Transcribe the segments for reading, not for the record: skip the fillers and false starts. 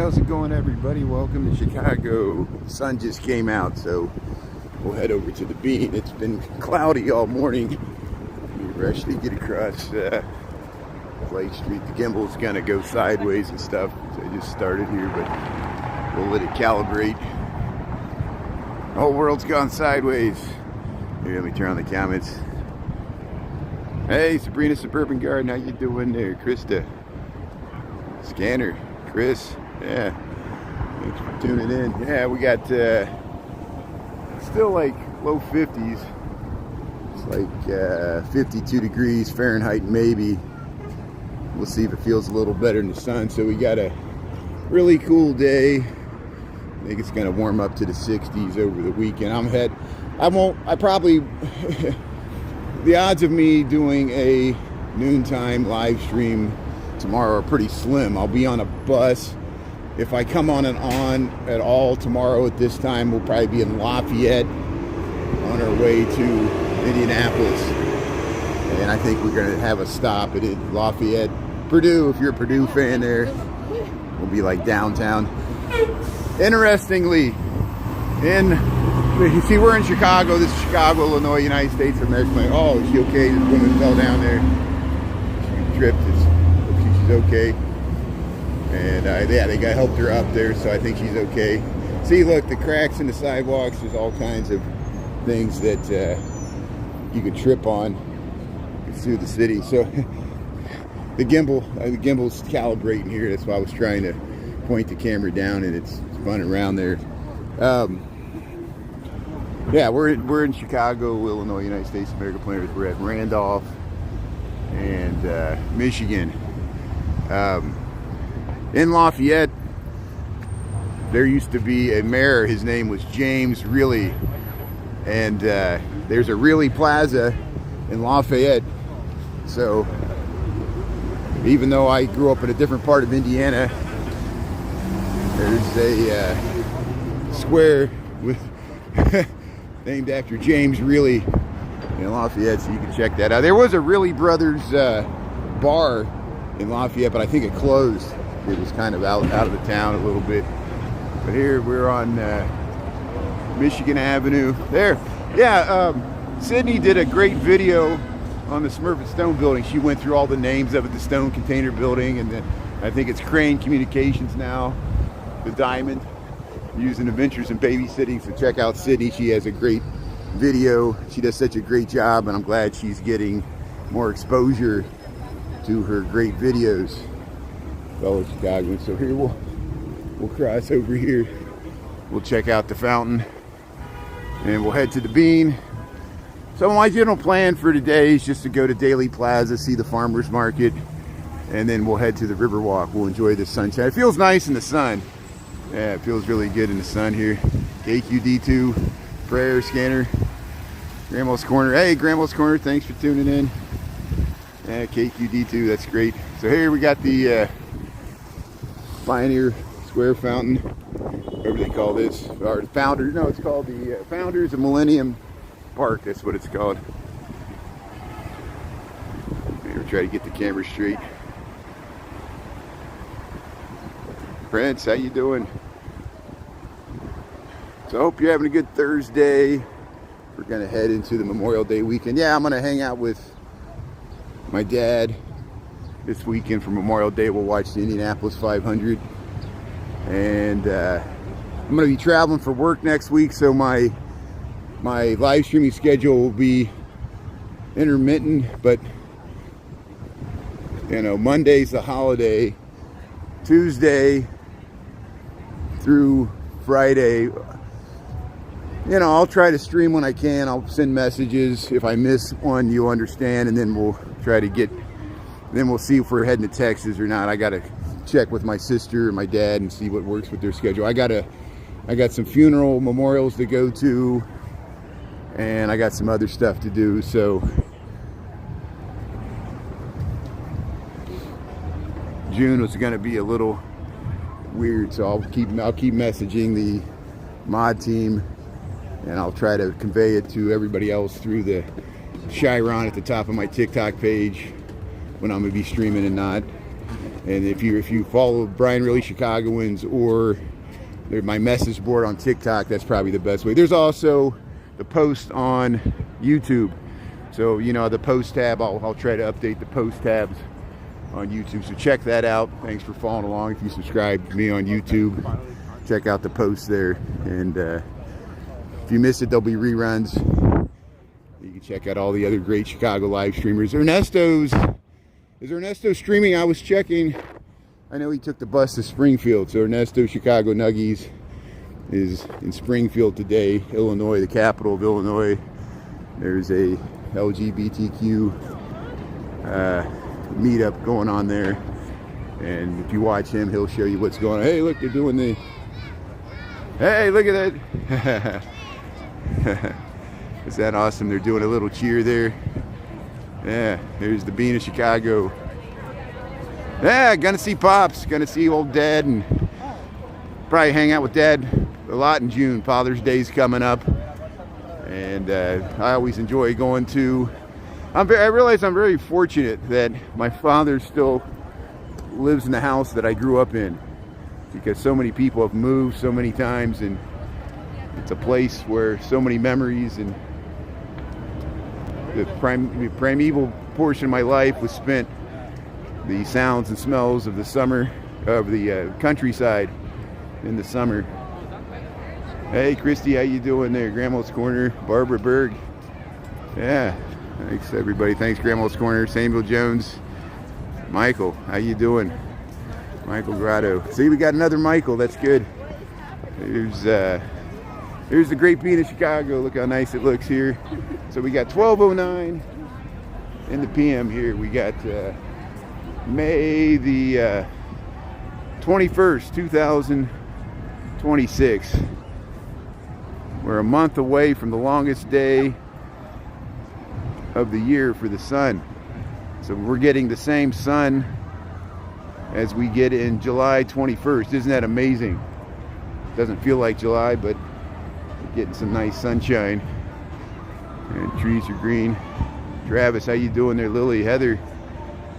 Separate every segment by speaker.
Speaker 1: how's it going, everybody? Welcome to Chicago. The sun just came out, so we'll head over to the bean. It's been cloudy all morning. We actually get across Clay Street. The gimbal's gonna go sideways and stuff. So I just started here, but we'll let it calibrate. The whole world's gone sideways. Here, let me turn on the comments. Hey, Sabrina Suburban Garden, how you doing there? Krista, Scanner, Chris, yeah, thanks for tuning in. Yeah, we got still like low 50s. It's like 52 degrees Fahrenheit maybe. We'll see if it feels a little better in the sun. So we got a really cool day. I think it's gonna warm up to the 60s over the weekend. I probably the odds of me doing a noontime live stream tomorrow are pretty slim. I'll be on a bus. If I come on at all tomorrow at this time, we'll probably be in Lafayette on our way to Indianapolis. And I think we're gonna have a stop at Lafayette. Purdue, if you're a Purdue fan there, we'll be like downtown. Interestingly, you see, we're in Chicago. This is Chicago, Illinois, United States of America. Oh, is she okay? This woman fell down there. She tripped. Hope she's okay. And yeah, they helped her up there, so I think she's okay. See, look, the cracks in the sidewalks. There's all kinds of things that you could trip on through the city. So the gimbal's calibrating here. That's why I was trying to point the camera down, and it's fun around there. Yeah, we're in Chicago, Illinois, United States of America. Players. We're at Randolph and Michigan. In Lafayette, there used to be a mayor. His name was James Reilly, and there's a Reilly Plaza in Lafayette. So even though I grew up in a different part of Indiana, there's a square with named after James Reilly in Lafayette, so you can check that out. There was a Reilly Brothers bar in Lafayette, but I think it closed. It was kind of out of the town a little bit. But here we're on Michigan Avenue. There, yeah. Sydney did a great video on the Smurfit Stone building. She went through all the names of it, the Stone Container Building, and then I think it's Crane Communications now, the Diamond, using Adventures in Babysitting. So check out Sydney. She has a great video. She does such a great job, and I'm glad she's getting more exposure to her great videos, fellow Chicagoans. So here we'll cross over here. We'll check out the fountain, and we'll head to the bean. So my general plan for today is just to go to Daily Plaza, see the farmers market, and then we'll head to the Riverwalk. We'll enjoy the sunshine. It feels nice in the sun. Yeah, it feels really good in the sun here. KQD2, Prayer, Scanner, Grandma's Corner. Hey, Grandma's Corner, thanks for tuning in. Yeah, KQD2, that's great. So here we got the Pioneer Square Fountain, whatever they call this. Or the Founders, no, it's called the Founders of Millennium Park, that's what it's called. Maybe we'll try to get the camera straight. Prince, how you doing? So I hope you're having a good Thursday. We're gonna head into the Memorial Day weekend. Yeah, I'm gonna hang out with my dad this weekend for Memorial Day. We'll watch the Indianapolis 500. And I'm gonna be traveling for work next week, so my live streaming schedule will be intermittent, but you know, Monday's the holiday. Tuesday through Friday, you know, I'll try to stream when I can. I'll send messages. If I miss one, you'll understand, and then we'll try to then we'll see if we're heading to Texas or not. I gotta check with my sister and my dad and see what works with their schedule. I got some funeral memorials to go to, and I got some other stuff to do, so June was going to be a little weird, so I'll keep messaging the mod team, and I'll try to convey it to everybody else through the Chiron at the top of my TikTok page when I'm going to be streaming and not. And if you follow Brian Really Chicagoans or my message board on TikTok, that's probably the best way. There's also the post on YouTube. So, you know, the post tab, I'll try to update the post tabs on YouTube. So check that out. Thanks for following along. If you subscribe to me on YouTube, check out the posts there. And if you missed it, there'll be reruns. You can check out all the other great Chicago live streamers. Is Ernesto streaming? I was checking. I know he took the bus to Springfield. So Ernesto Chicago Nuggies is in Springfield today, Illinois, the capital of Illinois. There's a LGBTQ meetup going on there. And if you watch him, he'll show you what's going on. Hey, look, they're doing the... Hey, look at that. Is that awesome? They're doing a little cheer there. Yeah, here's the Bean of Chicago. Yeah, gonna see Pops, gonna see old Dad, and probably hang out with Dad a lot in June. Father's Day's coming up, and I always enjoy going to... I realize I'm very fortunate that my father still lives in the house that I grew up in, because so many people have moved so many times, and it's a place where so many memories, and the primeval portion of my life was spent the sounds and smells of the summer, of the countryside in the summer. Hey Christy, how you doing there? Grandma's Corner, Barbara Berg. Yeah, thanks everybody. Thanks Grandma's Corner, Samuel Jones, Michael, how you doing? Michael Grotto. See, we got another Michael. That's good. Here's the Great Bean of Chicago. Look how nice it looks here. So we got 12:09 in the PM here. We got May the 21st, 2026. We're a month away from the longest day of the year for the sun. So we're getting the same sun as we get in July 21st. Isn't that amazing? Doesn't feel like July, but we're getting some nice sunshine. And trees are green. Travis, how you doing there? Lily, Heather.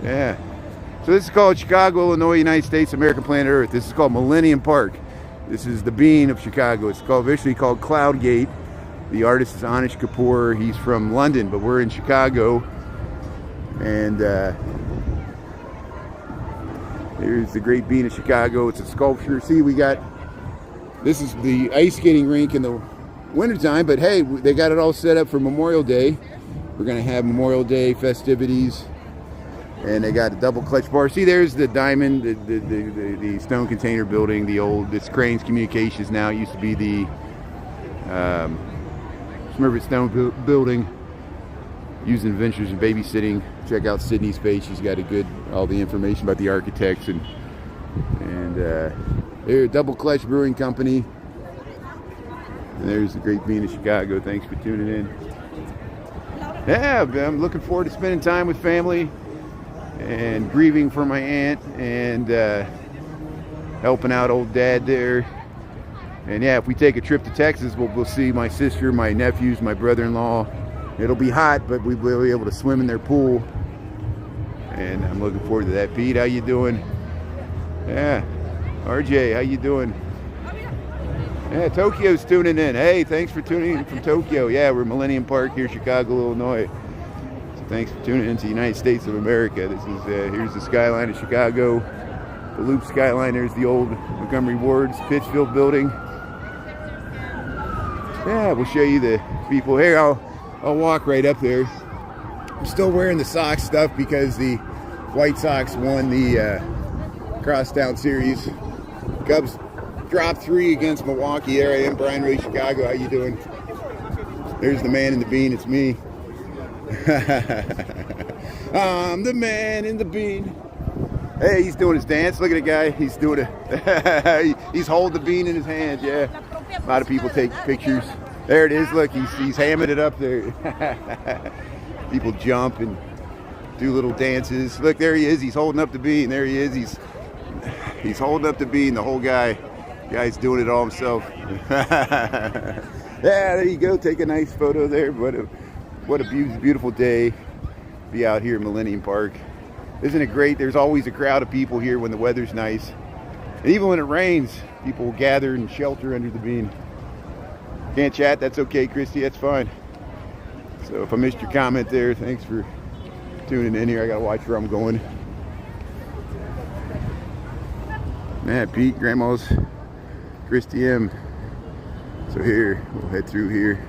Speaker 1: Yeah. So this is called Chicago, Illinois, United States, American planet Earth. This is called Millennium Park. This is the Bean of Chicago. It's officially called Cloud Gate. The artist is Anish Kapoor. He's from London, but we're in Chicago. And here's the Great Bean of Chicago. It's a sculpture. See, this is the ice skating rink in the wintertime, but hey, they got it all set up for Memorial Day. We're gonna have Memorial Day festivities, and they got a double clutch bar. See, there's the diamond, the stone container building, it's Crane's Communications now. It used to be the Smurfit Stone building, using adventures and babysitting. Check out Sydney's page. She's got all the information about the architects, and there, Double Clutch Brewing Company. And there's the Great Bean of Chicago. Thanks for tuning in. Yeah, I'm looking forward to spending time with family and grieving for my aunt, and helping out old Dad there. And yeah, if we take a trip to Texas, we'll see my sister, my nephews, my brother-in-law. It'll be hot, but we'll be able to swim in their pool. And I'm looking forward to that. Pete, how you doing? Yeah. RJ, how you doing? Yeah, Tokyo's tuning in. Hey, thanks for tuning in from Tokyo. Yeah, we're Millennium Park here, Chicago, Illinois. So thanks for tuning into the United States of America. This is here's the skyline of Chicago, the Loop skyline. There's the old Montgomery Ward's Pittsfield building. Yeah, we'll show you the people here. I'll walk right up there. I'm still wearing the Sox stuff because the White Sox won the Crosstown Series. Cubs dropped 3 against Milwaukee. There I am, Brian Ray, Chicago. How you doing? There's the man in the bean. It's me. I'm the man in the bean. Hey, he's doing his dance. Look at the guy. He's doing it. He's holding the bean in his hand. Yeah. A lot of people take pictures. There it is. Look, he's hamming it up there. People jump and do little dances. Look, there he is. He's holding up the bean. There he is. He's holding up the bean. The whole guy's doing it all himself. Yeah, there you go. Take a nice photo there. What a beautiful day. Be out here in Millennium Park. Isn't it great? There's always a crowd of people here when the weather's nice. And even when it rains, people will gather and shelter under the beam. Can't chat? That's okay, Christy. That's fine. So if I missed your comment there, thanks for tuning in here. I gotta watch where I'm going. Man, Pete, Grandma's, Christy M. So here, we'll head through here.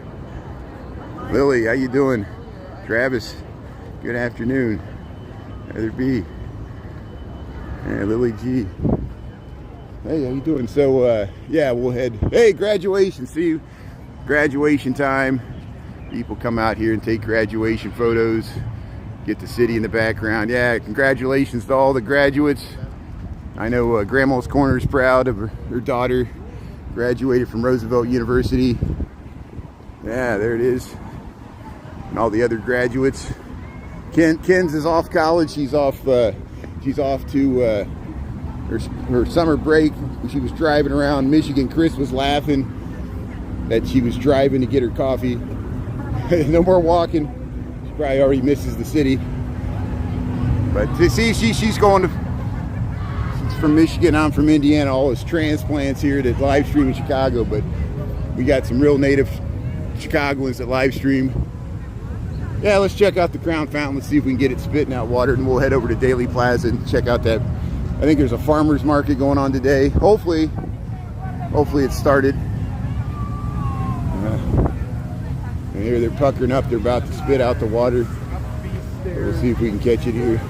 Speaker 1: Lily, how you doing? Travis, good afternoon. Heather B. And Lily G. Hey, how you doing? So, yeah, we'll head. Hey, graduation. See you. Graduation time. People come out here and take graduation photos. Get the city in the background. Yeah, congratulations to all the graduates. I know Grandma's Corner is proud of her daughter. Graduated from Roosevelt University. Yeah, there it is. And all the other graduates. Ken's is off college. She's off to her summer break. She was driving around Michigan. Chris was laughing that she was driving to get her coffee. No more walking. She probably already misses the city. But see, she's going to. She's from Michigan. I'm from Indiana. All those transplants here that live stream in Chicago. But we got some real native Chicagoans that live stream. Yeah, let's check out the Crown Fountain. Let's see if we can get it spitting out water, and we'll head over to Daily Plaza and check out that. I think there's a farmer's market going on today. Hopefully it started. And here they're puckering up. They're about to spit out the water. So we'll see if we can catch it here.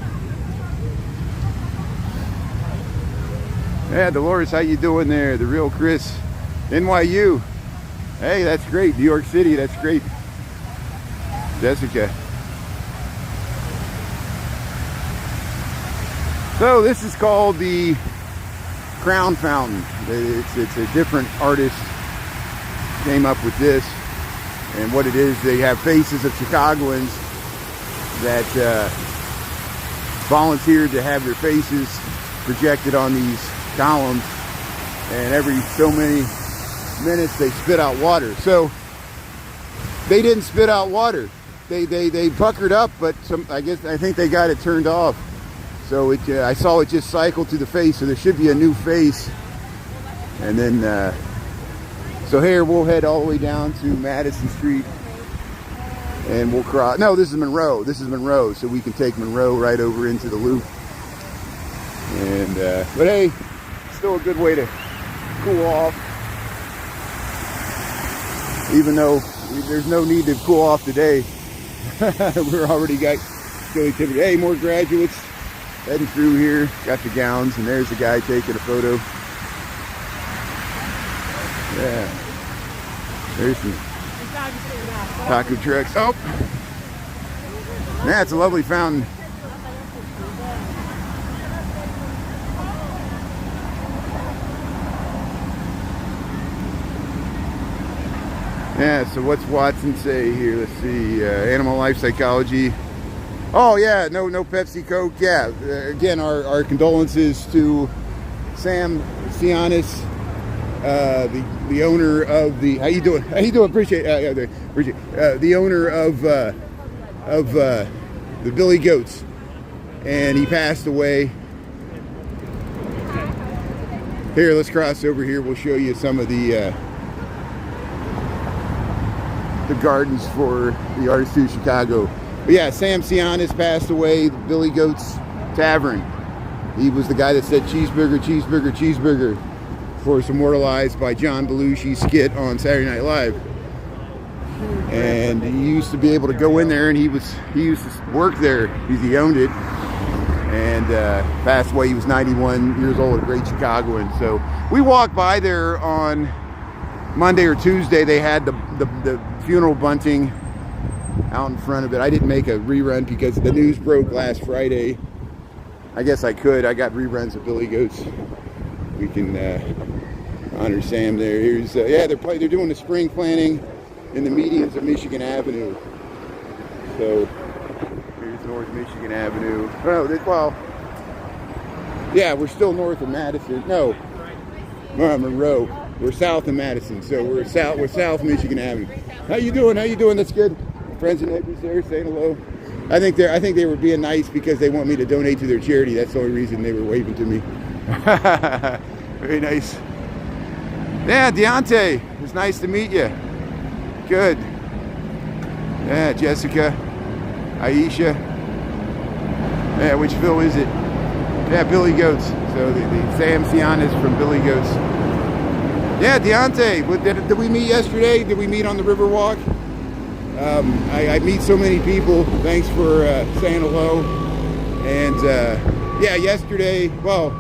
Speaker 1: Yeah, Dolores, how you doing there? The real Chris, NYU. Hey, that's great. New York City, that's great. Jessica. So this is called the Crown Fountain. It's a different artist came up with this, and what it is, they have faces of Chicagoans that volunteered to have their faces projected on these columns, and every so many minutes they spit out water. So they didn't spit out water. They puckered up, but I think they got it turned off. So I saw it just cycle to the face, so there should be a new face. And then, so here we'll head all the way down to Madison Street, and we'll cross. No, this is Monroe. This is Monroe, so we can take Monroe right over into the Loop. And but hey, still a good way to cool off, even though there's no need to cool off today. We're already got silly activity. Hey, more graduates heading through here. Got the gowns, and there's the guy taking a photo. Yeah. There's some taco trucks. Oh! Yeah, it's a lovely fountain. Yeah, so what's Watson say here? Let's see, animal life psychology. Oh yeah, no Pepsi Coke. Yeah, again, our condolences to Sam Sionis, the owner of the. How you doing? Appreciate the owner of the Billy Goats, and he passed away. Here, let's cross over here. We'll show you some of the gardens for the Artists of Chicago. But yeah, Sam Sionis passed away, the Billy Goats Tavern. He was the guy that said cheeseburger, cheeseburger, cheeseburger. Of course, immortalized by John Belushi's skit on Saturday Night Live. And he used to be able to go in there, and he used to work there because he owned it. And passed away. He was 91 years old, a great Chicagoan. So we walked by there on Monday or Tuesday. They had the funeral bunting out in front of it. I didn't make a rerun because the news broke last Friday. I guess I could. I got reruns of Billy Goats. We can honor Sam there. Here's yeah, they're doing the spring planting in the medians of Michigan Avenue. So here's North Michigan Avenue. Oh, well, yeah, we're still north of Madison. No, Monroe. We're south of Madison, so we're south Michigan Avenue. How you doing? That's good. Friends and neighbors there saying hello. I think they were being nice because they want me to donate to their charity. That's the only reason they were waving to me. Very nice. Yeah, Deontay, it's nice to meet you. Good. Yeah, Jessica, Aisha. Yeah, which Phil is it? Yeah, Billy Goats. So the Sam Sian is from Billy Goats. Yeah, Deontay, did we meet yesterday? Did we meet on the Riverwalk? I meet so many people. Thanks for saying hello. And yeah, yesterday, well,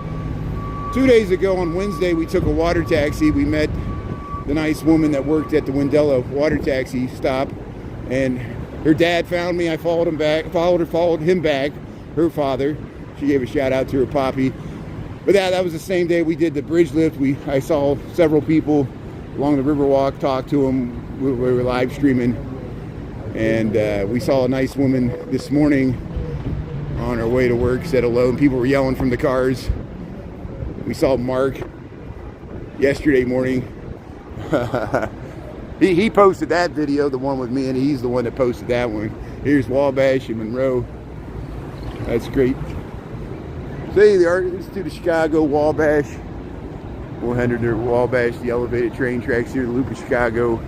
Speaker 1: 2 days ago on Wednesday, we took a water taxi. We met the nice woman that worked at the Wendella water taxi stop, and her dad found me. I followed him back, followed him back. Her father. She gave a shout out to her poppy. But that was the same day we did the bridge lift. I saw several people along the Riverwalk, talked to them. We were live streaming, and we saw a nice woman this morning on our way to work. Said hello, and people were yelling from the cars. We saw Mark yesterday morning. he posted that video, the one with me, and he's the one that posted that one. Here's Wabash and Monroe. That's great. See, the artists to the Chicago, Wabash. We'll head to Wabash, the elevated train tracks here, the Loop of Chicago.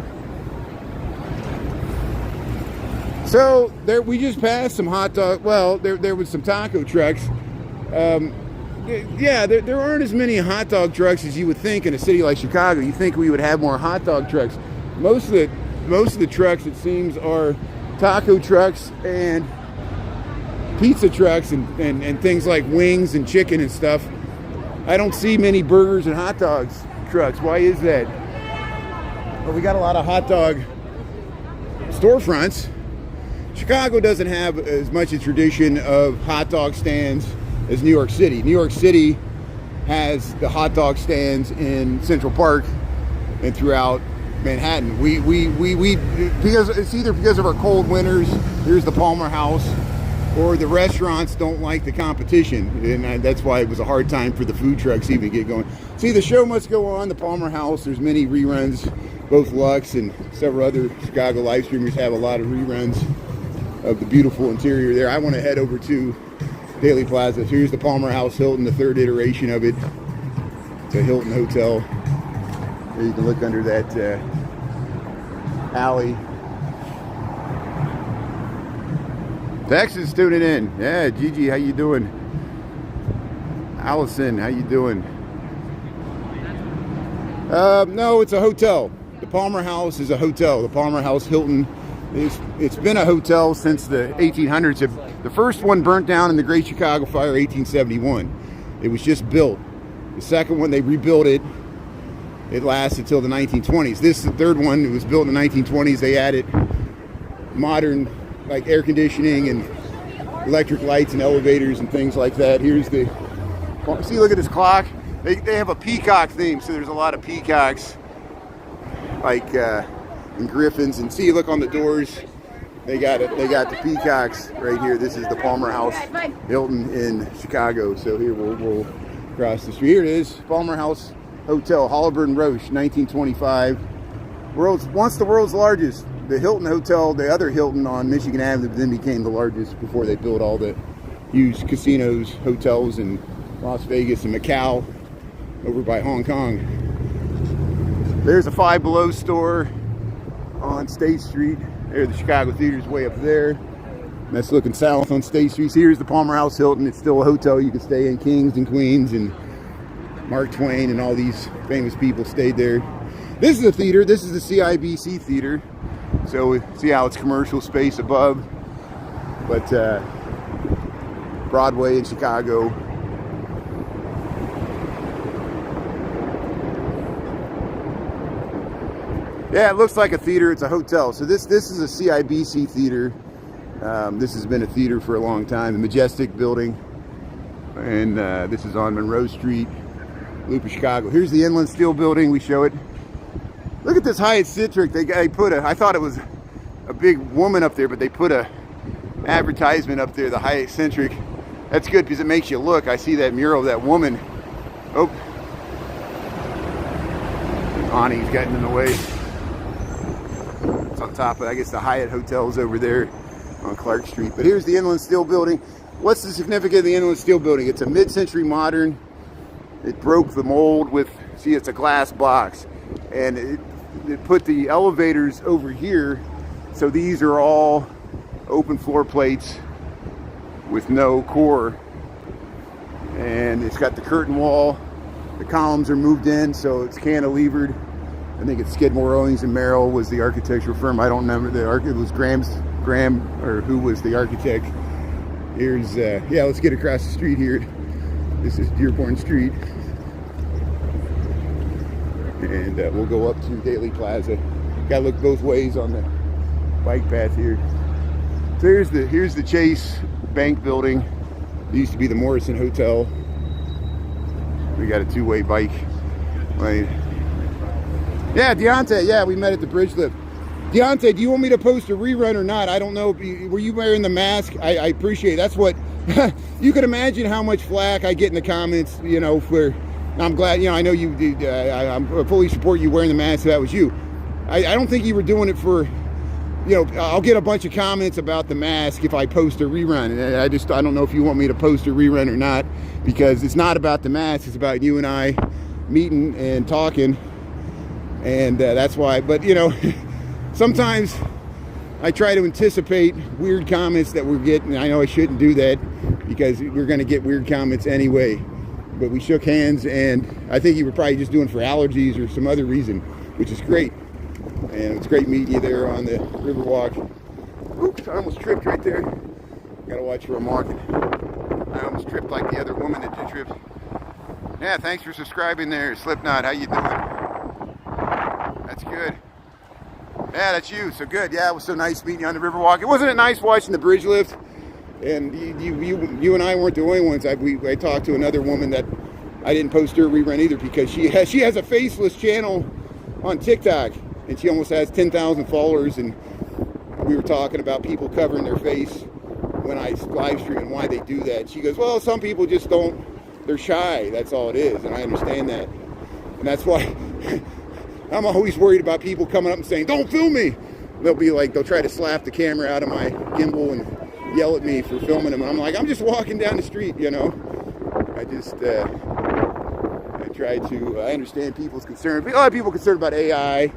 Speaker 1: So there, we just passed some hot dog. Well, there was some taco trucks. Yeah, there aren't as many hot dog trucks as you would think in a city like Chicago. You think we would have more hot dog trucks. Most of the trucks, it seems, are taco trucks and pizza trucks and things like wings and chicken and stuff. I don't see many burgers and hot dogs trucks. Why is that? Well, we got a lot of hot dog storefronts. Chicago doesn't have as much a tradition of hot dog stands as New York City. New York City has the hot dog stands in Central Park and throughout Manhattan. Because it's either because of our cold winters, here's the Palmer House, or the restaurants don't like the competition, and that's why it was a hard time for the food trucks even to get going. See, the show must go on, the Palmer House. There's many reruns. Both Lux and several other Chicago live streamers have a lot of reruns of the beautiful interior there. I want to head over to Daily Plaza. Here's the Palmer House Hilton, the third iteration of it. It's a Hilton hotel. There you can look under that alley. Texas tuning in. Yeah, Gigi, how you doing? Allison, how you doing? No, it's a hotel. The Palmer House is a hotel. The Palmer House Hilton. It's been a hotel since the 1800s. The first one burnt down in the Great Chicago Fire, 1871. It was just built. The second one, they rebuilt it. It lasted until the 1920s. This, the third one, it was built in the 1920s. They added modern, like, air conditioning and electric lights and elevators and things like that. Here's the, see, look at this clock. They have a peacock theme, so there's a lot of peacocks, like, and griffins. And see, look on the doors. They got the peacocks right here. This is the Palmer House Hilton in Chicago. So here we'll cross the street. Here it is, Palmer House Hotel, Halliburton Roche, 1925. Once the world's largest. The Hilton Hotel, the other Hilton on Michigan Avenue, then became the largest before they built all the huge casinos, hotels in Las Vegas and Macau over by Hong Kong. There's a Five Below store on State Street. There's the Chicago Theater's way up there. And that's looking south on State Street. So here's the Palmer House Hilton. It's still a hotel you can stay in. Kings and Queens and Mark Twain and all these famous people stayed there. This is a theater. This is the CIBC Theater. So see how it's commercial space above. But Broadway in Chicago. Yeah, it looks like a theater. It's a hotel. So this is a CIBC theater. This has been a theater for a long time. The Majestic building. And this is on Monroe Street, Loop of Chicago. Here's the Inland Steel building. We show it. Look at this Hyatt Citric. They put I thought it was a big woman up there, but they put a advertisement up there, the Hyatt Citric. That's good because it makes you look. I see that mural of that woman. Oh. Awning's getting in the way. It's on top of, I guess, the Hyatt Hotel's over there. on Clark Street. But here's the Inland Steel Building. What's the significance of the Inland Steel Building? It's a mid-century modern. It broke the mold with, see, it's a glass box. And it put the elevators over here. So these are all open floor plates with no core. And it's got the curtain wall. The columns are moved in, so it's cantilevered. I think it's Skidmore, Owings and Merrill was the architectural firm. I don't remember it was Graham, or who was the architect. Here's yeah, let's get across the street here. This is Dearborn Street, and we'll go up to Daly Plaza. Gotta look both ways on the bike path here. So here's the Chase Bank building. It used to be the Morrison Hotel. We got a two-way bike lane. Yeah, Deontay, yeah, we met at the bridge lift. Deontay, do you want me to post a rerun or not? I don't know. Were you wearing the mask? I appreciate it. That's what, you can imagine how much flack I get in the comments, you know, for, I'm glad, you know, I know you did, I fully support you wearing the mask, so that was you. I don't think you were doing it for, you know, I'll get a bunch of comments about the mask if I post a rerun. And I don't know if you want me to post a rerun or not, because it's not about the mask, it's about you and I meeting and talking. And that's why, but you know, sometimes I try to anticipate weird comments that we're getting. I know I shouldn't do that because we're going to get weird comments anyway. But we shook hands, and I think you were probably just doing it for allergies or some other reason, which is great. And it's great meeting you there on the Riverwalk. Oops, I almost tripped right there. Gotta watch where I'm walking. I almost tripped like the other woman that did trip. Yeah, thanks for subscribing there, Slipknot. How you doing? That's good. Yeah, that's you. So good. Yeah, it was so nice meeting you on the Riverwalk. It wasn't it nice watching the bridge lift? And you and I weren't the only ones. I talked to another woman that I didn't post her rerun either because she has a faceless channel on TikTok, and she almost has 10,000 followers. And we were talking about people covering their face when I live stream and why they do that. She goes, "Well, some people just don't. They're shy. That's all it is." And I understand that, and that's why. I'm always worried about people coming up and saying, "Don't film me." They'll be like, they'll try to slap the camera out of my gimbal and yell at me for filming them. And I'm like, I'm just walking down the street, you know. I try to, I understand people's concern. A lot of people are concerned about AI.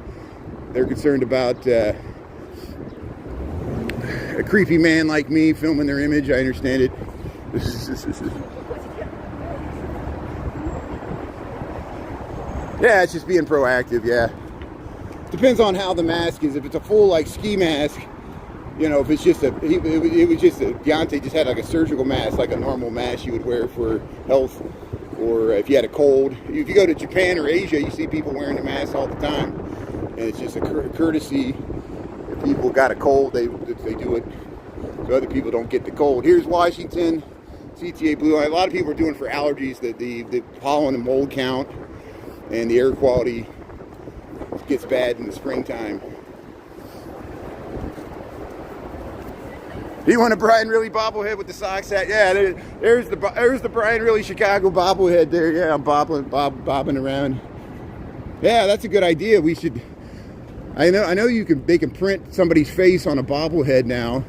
Speaker 1: They're concerned about a creepy man like me filming their image. I understand it. Yeah, it's just being proactive, yeah. Depends on how the mask is. If it's a full, like, ski mask, you know, if it's just it was just Deontay just had like a surgical mask, like a normal mask you would wear for health, or if you had a cold. If you go to Japan or Asia, you see people wearing the mask all the time. And it's just a courtesy. If people got a cold, they do it so other people don't get the cold. Here's Washington, CTA Blue Line. A lot of people are doing it for allergies, the pollen and mold count. And the air quality gets bad in the springtime. Do you want a Brian Riley bobblehead with the socks hat? Yeah, there's the Brian Riley Chicago bobblehead there. Yeah, I'm bobbing around. Yeah, that's a good idea. We should. I know they can print somebody's face on a bobblehead now.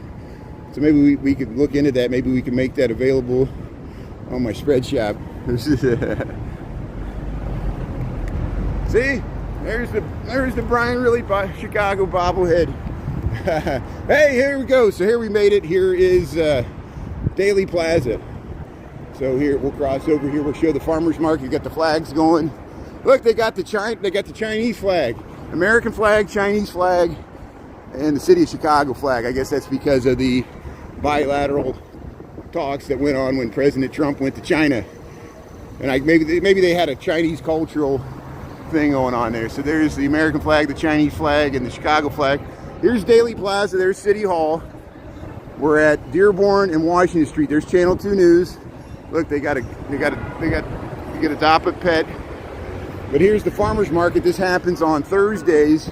Speaker 1: So maybe we could look into that. Maybe we can make that available on my spread shop. See, there's the Brian Riley Chicago bobblehead. Hey, here we go. So here we made it. Here is Daly Plaza. So here we'll cross over here. We'll show the farmers market. Got the flags going. Look, they got the Chinese flag, American flag, Chinese flag, and the city of Chicago flag. I guess that's because of the bilateral talks that went on when President Trump went to China, and maybe they had a Chinese cultural thing going on there. So there's the American flag, the Chinese flag, and the Chicago flag. Here's Daly Plaza. There's City Hall. We're at Dearborn and Washington Street. There's Channel 2 News. Look, they get a Doppa pet. But here's the farmers market. This happens on Thursdays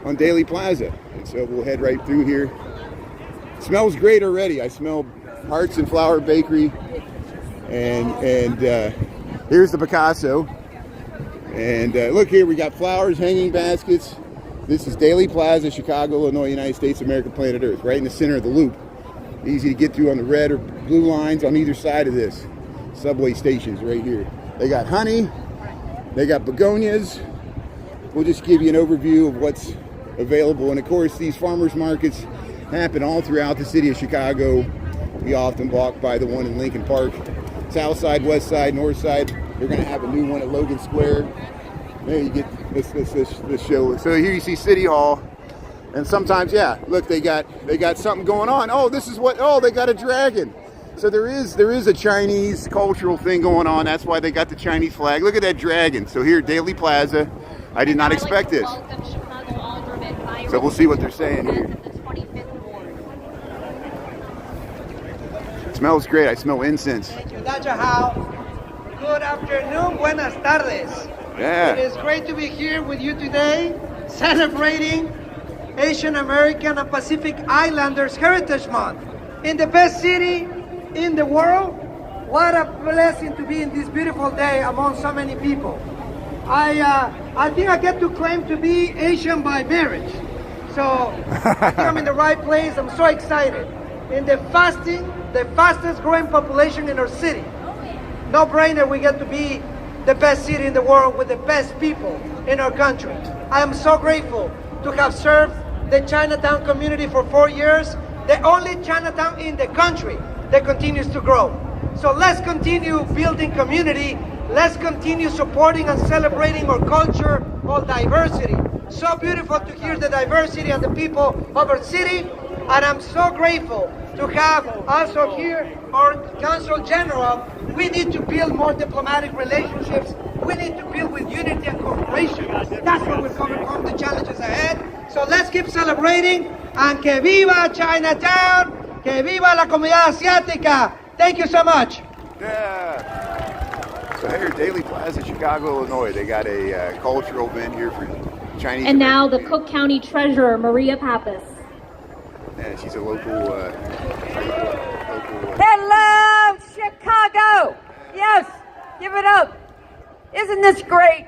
Speaker 1: on Daly Plaza. And so we'll head right through here. It smells great already. I smell Hearts and Flower Bakery. And here's the Picasso. And look here, we got flowers, hanging baskets. This is Daly Plaza, Chicago, Illinois, United States of America, planet Earth, right in the center of the loop. Easy to get through on the red or blue lines on either side of this. Subway stations right here. They got honey, they got begonias. We'll just give you an overview of what's available. And of course, these farmers markets happen all throughout the city of Chicago. We often walk by the one in Lincoln Park. South side, west side, north side. They're going to have a new one at Logan Square. There you get this show. So here you see City Hall. And sometimes, yeah, look, they got something going on. Oh, this is what, oh, they got a dragon. So there is a Chinese cultural thing going on. That's why they got the Chinese flag. Look at that dragon. So here, Daly Plaza. I did not expect this. So we'll see what they're saying here. It smells great. I smell incense.
Speaker 2: Thank you, Dr. Howe. Good afternoon. Buenas tardes.
Speaker 1: Yeah.
Speaker 2: It is great to be here with you today, celebrating Asian American and Pacific Islanders Heritage Month in the best city in the world. What a blessing to be in this beautiful day among so many people. I think I get to claim to be Asian by marriage. So I think I'm in the right place. I'm so excited. In the fastest growing population in our city. No brainer, we get to be the best city in the world with the best people in our country. I am so grateful to have served the Chinatown community for 4 years, the only Chinatown in the country that continues to grow. So let's continue building community. Let's continue supporting and celebrating our culture, our diversity. So beautiful to hear the diversity and the people of our city. And I'm so grateful to have also here our Consul General. We need to build more diplomatic relationships. We need to build with unity and cooperation. That's what we're coming from the challenges ahead. So let's keep celebrating. And que viva Chinatown! Que viva la comunidad asiática! Thank you so much.
Speaker 1: Yeah. So here, Daly Plaza, Chicago, Illinois. They got a cultural event here for Chinese.
Speaker 3: And now the Cook County Treasurer, Maria Pappas.
Speaker 1: Yeah, she's a local.
Speaker 4: Hello, Chicago! Yes, give it up. Isn't this great?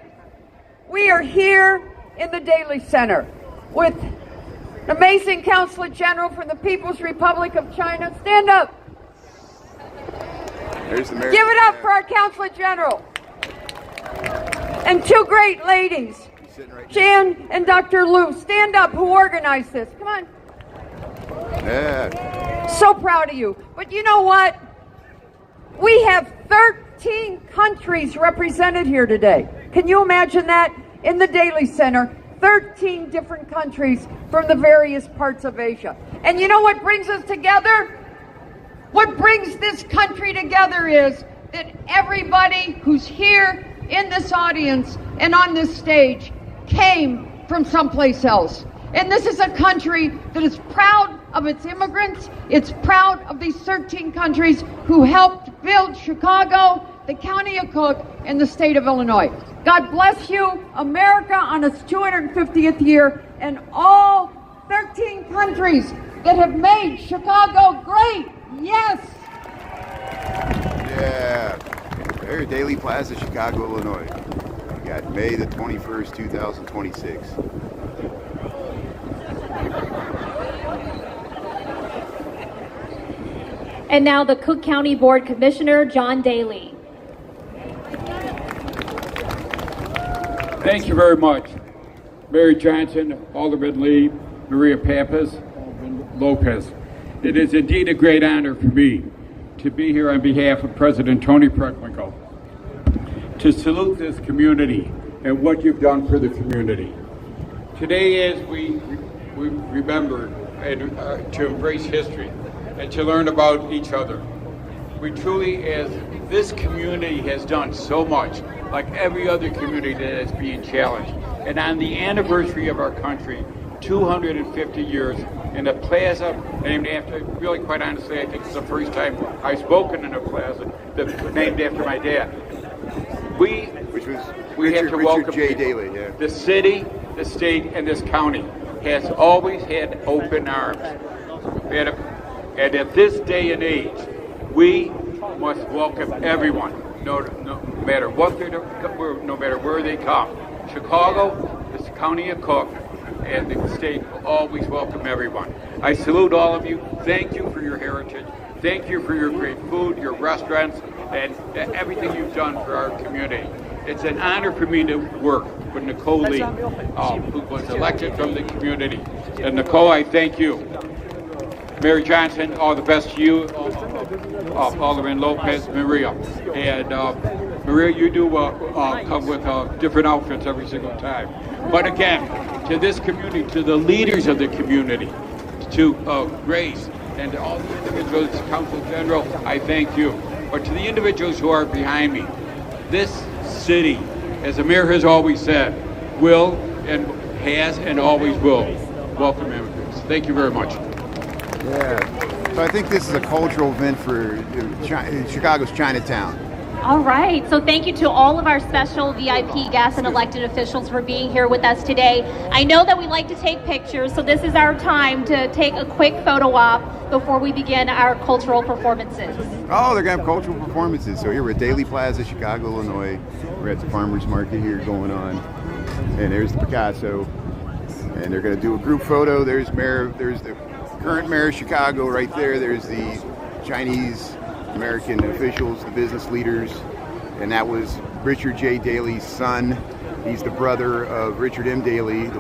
Speaker 4: We are here in the Daly Center with an amazing Consul General from the People's Republic of China. Stand up.
Speaker 1: There's the mayor.
Speaker 4: Give it up for our Consul General. And two great ladies,
Speaker 1: Right,
Speaker 4: Jan and Dr. Liu. Stand up, who organized this. Come on.
Speaker 1: Yeah.
Speaker 4: So proud of you. But you know what? We have 13 countries represented here today. Can you imagine that? In the Daly Center, 13 different countries from the various parts of Asia. And you know what brings us together? What brings this country together is that everybody who's here in this audience and on this stage came from someplace else. And this is a country that is proud of its immigrants. It's proud of these 13 countries who helped build Chicago, the county of Cook, and the state of Illinois. God bless you, America, on its 250th year, and all 13 countries that have made Chicago great. Yes.
Speaker 1: Yeah. There, Daly Plaza, Chicago, Illinois. We got May the 21st, 2026.
Speaker 3: And now the Cook County Board Commissioner, John Daly.
Speaker 5: Thank you very much. Mary Johnson, Alderman Lee, Maria Pappas, Alderman Lopez. It is indeed a great honor for me to be here on behalf of President Tony Preckwinkle to salute this community and what you've done for the community. Today, as we remember and to embrace history and to learn about each other, we truly, as this community has done so much, like every other community that is being challenged, and on the anniversary of our country, 250 years, in a plaza named after, really quite honestly, I think it's the first time I've spoken in a plaza that's named after my dad. We have to welcome
Speaker 1: J. Daly, yeah.
Speaker 5: The city, the state, and this county has always had open arms. And at this day and age, we must welcome everyone, no matter what no matter where they come. Chicago, this county of Cook, and the state will always welcome everyone. I salute all of you. Thank you for your heritage. Thank you for your great food, your restaurants, and everything you've done for our community. It's an honor for me to work with Nicole Lee, who was elected from the community. And Nicole, I thank you. Mary Johnson, all the best to you. Alderman Lopez, Maria. And Maria, you do come with different outfits every single time. But again, to this community, to the leaders of the community, to Grace, and all the individuals, Council General, I thank you. But to the individuals who are behind me, this city, as the mayor has always said, will and has and always will welcome immigrants. Thank you very much.
Speaker 1: Yeah. So I think this is a cultural event for Chicago's Chinatown.
Speaker 3: All right, so thank you to all of our special VIP guests and elected officials for being here with us today. I know that we like to take pictures, so this is our time to take a quick photo op before we begin our cultural performances.
Speaker 1: Oh, they're going to have cultural performances. So here we're at Daily Plaza, Chicago, Illinois. We're at the farmers market here going on. And there's the Picasso. And they're going to do a group photo. There's the current mayor of Chicago right there. There's the Chinese American officials, the business leaders, and that was Richard J. Daley's son. He's the brother of Richard M. Daley, the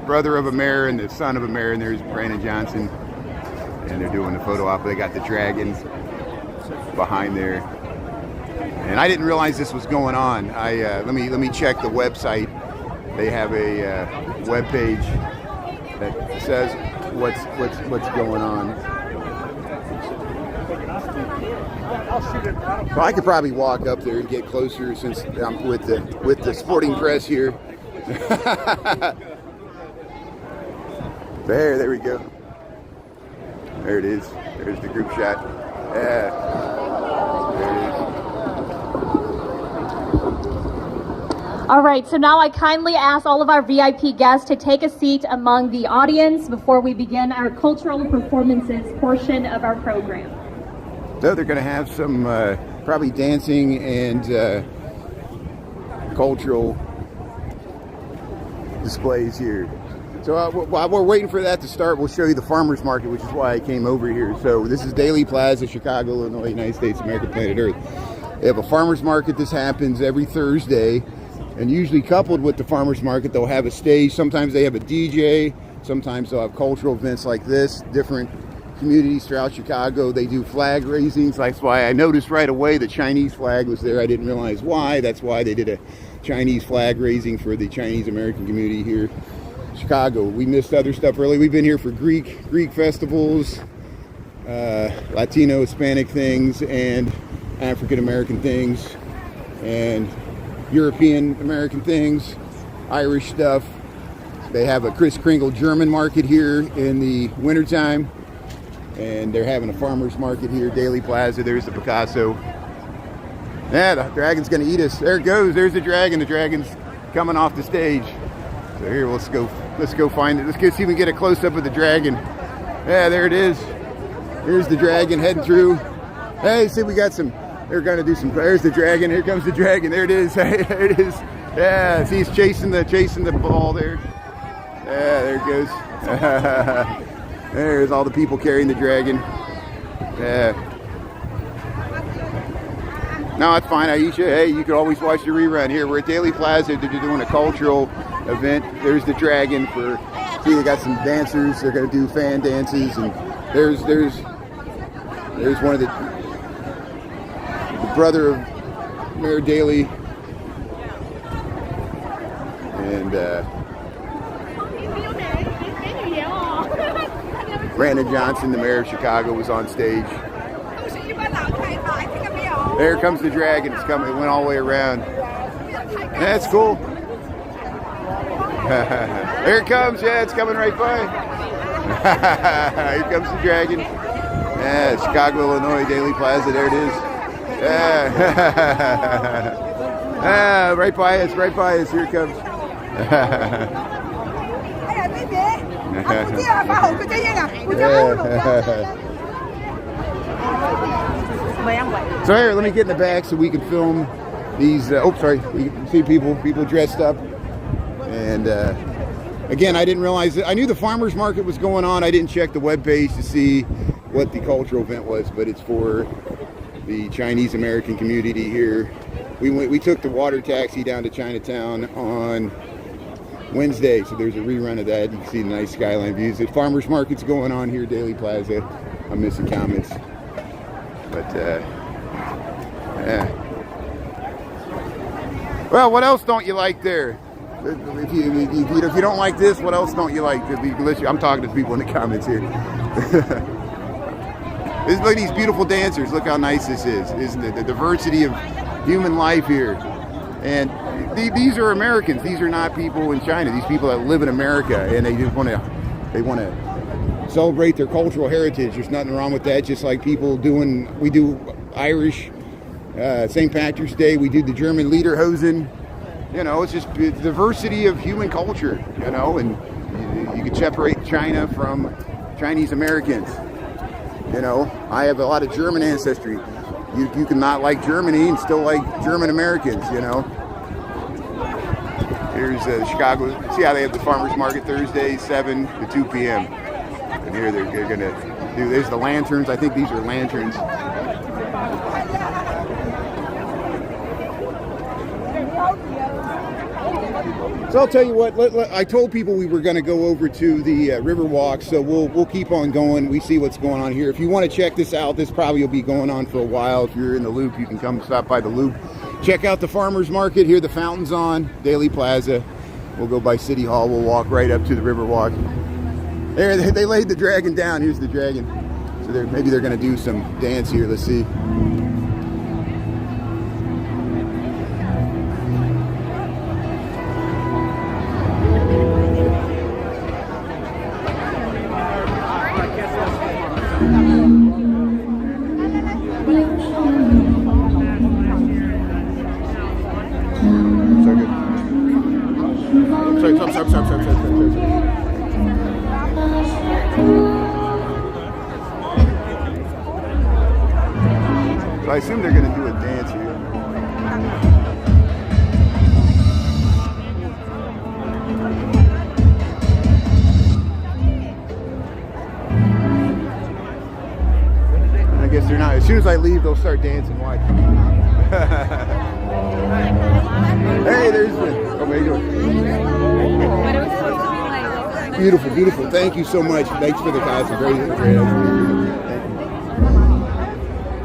Speaker 1: brother of a mayor and the son of a mayor, and there's Brandon Johnson, and they're doing the photo op. They got the dragon behind there, and I didn't realize this was going on. Let me check the website. They have a web page that says what's going on. So I could probably walk up there and get closer since I'm with the sporting press here. There we go. There it is. There's the group shot. Yeah. There it is.
Speaker 3: All right, so now I kindly ask all of our VIP guests to take a seat among the audience before we begin our cultural performances portion of our program.
Speaker 1: So they're going to have some probably dancing and cultural displays here. So while we're waiting for that to start, we'll show you the farmers market, which is why I came over here. So this is Daily Plaza, Chicago, Illinois, United States, America, planet Earth. They have a farmers market. This happens every Thursday, and usually coupled with the farmers market, they'll have a stage. Sometimes they have a DJ. Sometimes they'll have cultural events like this, different communities throughout Chicago. They do flag raisings. That's why I noticed right away the Chinese flag was there. I didn't realize why. That's why they did a Chinese flag raising for the Chinese American community here in Chicago. We missed other stuff early. We've been here for Greek festivals, Latino, Hispanic things, and African American things, and European American things, Irish stuff. They have a Kris Kringle German market here in the wintertime. And they're having a farmer's market here, Daily Plaza. There's the Picasso. Yeah, the dragon's gonna eat us. There it goes. There's the dragon. The dragon's coming off the stage. So here, let's go find it. Let's go see if we can get a close up of the dragon. Yeah, there it is. Here's the dragon heading through. Hey, see, we got some. They're gonna do some. There's the dragon. Here comes the dragon. There it is. There it is. Yeah, see, he's chasing the ball there. Yeah, there it goes. There's all the people carrying the dragon. Yeah. No, it's fine, Aisha. Hey, you can always watch the rerun. Here, we're at Daily Plaza. They're doing a cultural event. There's the dragon for. See, they got some dancers. They're going to do fan dances, and there's one of the brother of Mayor Daley, and Brandon Johnson, the mayor of Chicago, was on stage. There comes the dragon. It's coming. It went all the way around. That's cool. There it comes. Yeah, it's coming right by. Here comes the dragon. Yeah, Chicago, Illinois, Daily Plaza. There it is. Yeah. Right by us. Right by us. Here it comes. So here, let me get in the back so we can film these. You can see people dressed up, and again, I didn't realize that. I knew the farmers market was going on. I didn't check the webpage to see what the cultural event was, but it's for the Chinese American community here. We took the water taxi down to Chinatown on Wednesday, so there's a rerun of that. You can see the nice skyline views. The farmers market's going on here, Daily Plaza. I'm missing comments, but yeah. Well, what else don't you like there? If you don't like this, what else don't you like? I'm talking to people in the comments here. Look at these beautiful dancers. Look how nice this is, isn't it? The diversity of human life here. And these are Americans. These are not people in China. These people that live in America, and they just want to celebrate their cultural heritage. There's nothing wrong with that. Just like people we do Irish St. Patrick's Day. We do the German Lederhosen. You know, it's just the diversity of human culture. You know, and you can separate China from Chinese Americans. You know, I have a lot of German ancestry. You can not like Germany and still like German Americans, you know. Here's Chicago. See how they have the farmers market Thursday, 7 to 2 p.m. And here they're going to do, there's the lanterns. I think these are lanterns. So I'll tell you what, I told people we were going to go over to the river walk, so we'll keep on going. We see what's going on here. If you want to check this out, this probably will be going on for a while. If you're in the Loop, you can come stop by the Loop. Check out the farmers market. Here the fountain's on, Daily Plaza. We'll go by City Hall. We'll walk right up to the river walk. There, they laid the dragon down. Here's the dragon. So maybe they're going to do some dance here. Let's see. Sorry. So I assume they're going to do a dance here. I guess they're not. As soon as I leave, they'll start dancing. Watch. Hey, there's the. Oh, how you doing? Beautiful, beautiful. Thank you so much. Thanks for the guys. Very great.